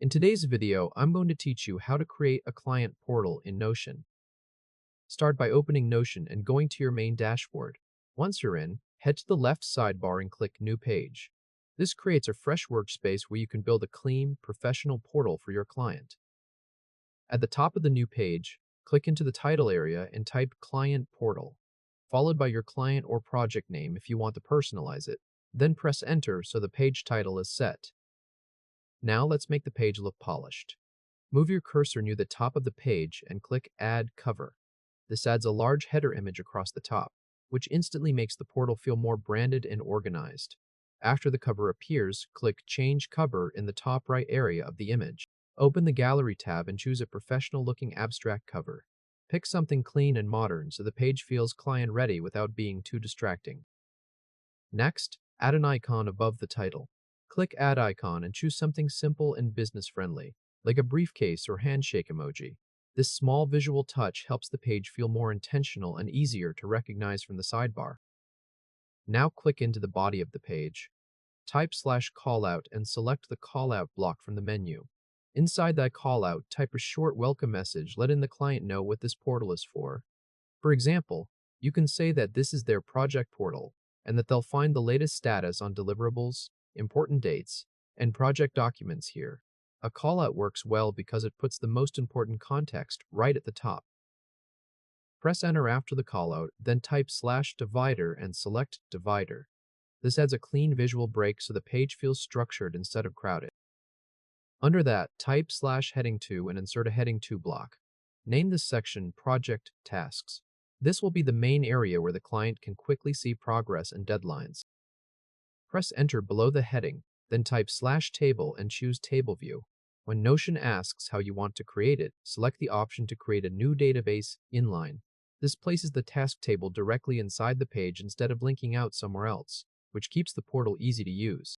In today's video, I'm going to teach you how to create a client portal in Notion. Start by opening Notion and going to your main dashboard. Once you're in, head to the left sidebar and click New Page. This creates a fresh workspace where you can build a clean, professional portal for your client. At the top of the new page, click into the title area and type Client Portal, followed by your client or project name if you want to personalize it. Then press Enter so the page title is set. Now let's make the page look polished. Move your cursor near the top of the page and click Add Cover. This adds a large header image across the top, which instantly makes the portal feel more branded and organized. After the cover appears, click Change Cover in the top right area of the image. Open the Gallery tab and choose a professional-looking abstract cover. Pick something clean and modern so the page feels client-ready without being too distracting. Next, add an icon above the title. Click Add Icon and choose something simple and business-friendly, like a briefcase or handshake emoji. This small visual touch helps the page feel more intentional and easier to recognize from the sidebar. Now click into the body of the page. Type /callout and select the callout block from the menu. Inside that callout, type a short welcome message letting the client know what this portal is for. For example, you can say that this is their project portal and that they'll find the latest status on deliverables, important dates, and project documents here. A callout works well because it puts the most important context right at the top. Press Enter after the callout, then type /divider and select Divider. This adds a clean visual break so the page feels structured instead of crowded. Under that, type /heading2 and insert a heading 2 block. Name this section Project Tasks. This will be the main area where the client can quickly see progress and deadlines. Press Enter below the heading, then type /table and choose Table View. When Notion asks how you want to create it, select the option to create a new database inline. This places the task table directly inside the page instead of linking out somewhere else, which keeps the portal easy to use.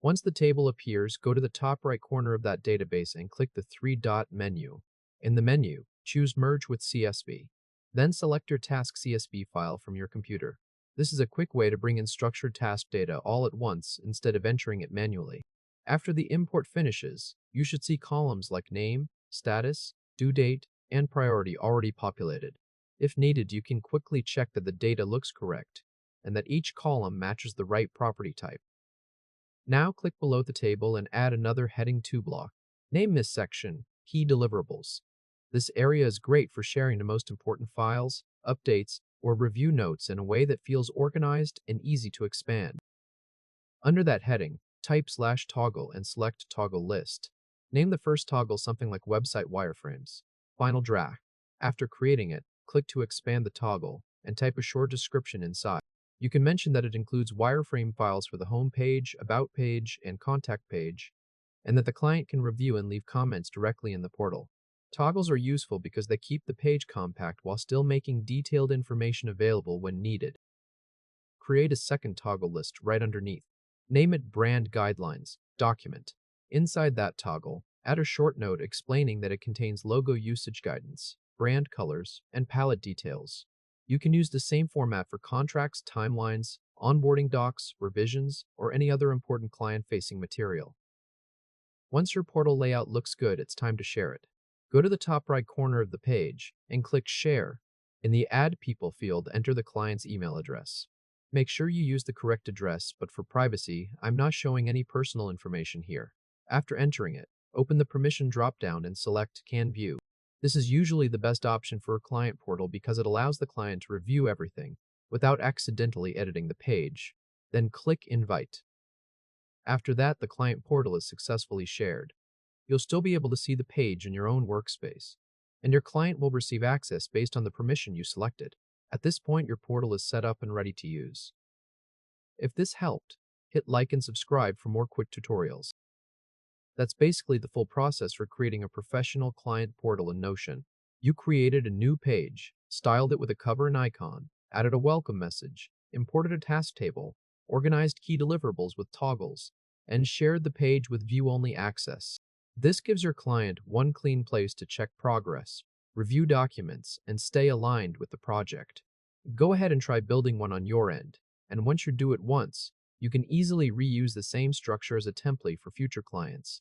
Once the table appears, go to the top right corner of that database and click the three-dot menu. In the menu, choose Merge with CSV. Then select your task CSV file from your computer. This is a quick way to bring in structured task data all at once instead of entering it manually. After the import finishes, you should see columns like Name, Status, Due Date, and Priority already populated. If needed, you can quickly check that the data looks correct and that each column matches the right property type. Now click below the table and add another heading 2 block. Name this section Key Deliverables. This area is great for sharing the most important files, updates, or review notes in a way that feels organized and easy to expand. Under that heading, type /toggle and select Toggle List. Name the first toggle something like Website Wireframes. Final Draft. After creating it, click to expand the toggle and type a short description inside. You can mention that it includes wireframe files for the home page, about page, and contact page, and that the client can review and leave comments directly in the portal. Toggles are useful because they keep the page compact while still making detailed information available when needed. Create a second toggle list right underneath. Name it Brand Guidelines Document. Inside that toggle, add a short note explaining that it contains logo usage guidance, brand colors, and palette details. You can use the same format for contracts, timelines, onboarding docs, revisions, or any other important client-facing material. Once your portal layout looks good, it's time to share it. Go to the top right corner of the page and click Share. In the Add People field, enter the client's email address. Make sure you use the correct address, but for privacy, I'm not showing any personal information here. After entering it, open the Permission dropdown and select Can View. This is usually the best option for a client portal because it allows the client to review everything without accidentally editing the page. Then click Invite. After that, the client portal is successfully shared. You'll still be able to see the page in your own workspace, and your client will receive access based on the permission you selected. At this point, your portal is set up and ready to use. If this helped, hit like and subscribe for more quick tutorials. That's basically the full process for creating a professional client portal in Notion. You created a new page, styled it with a cover and icon, added a welcome message, imported a task table, organized key deliverables with toggles, and shared the page with view-only access. This gives your client one clean place to check progress, review documents, and stay aligned with the project. Go ahead and try building one on your end, and once you do it once, you can easily reuse the same structure as a template for future clients.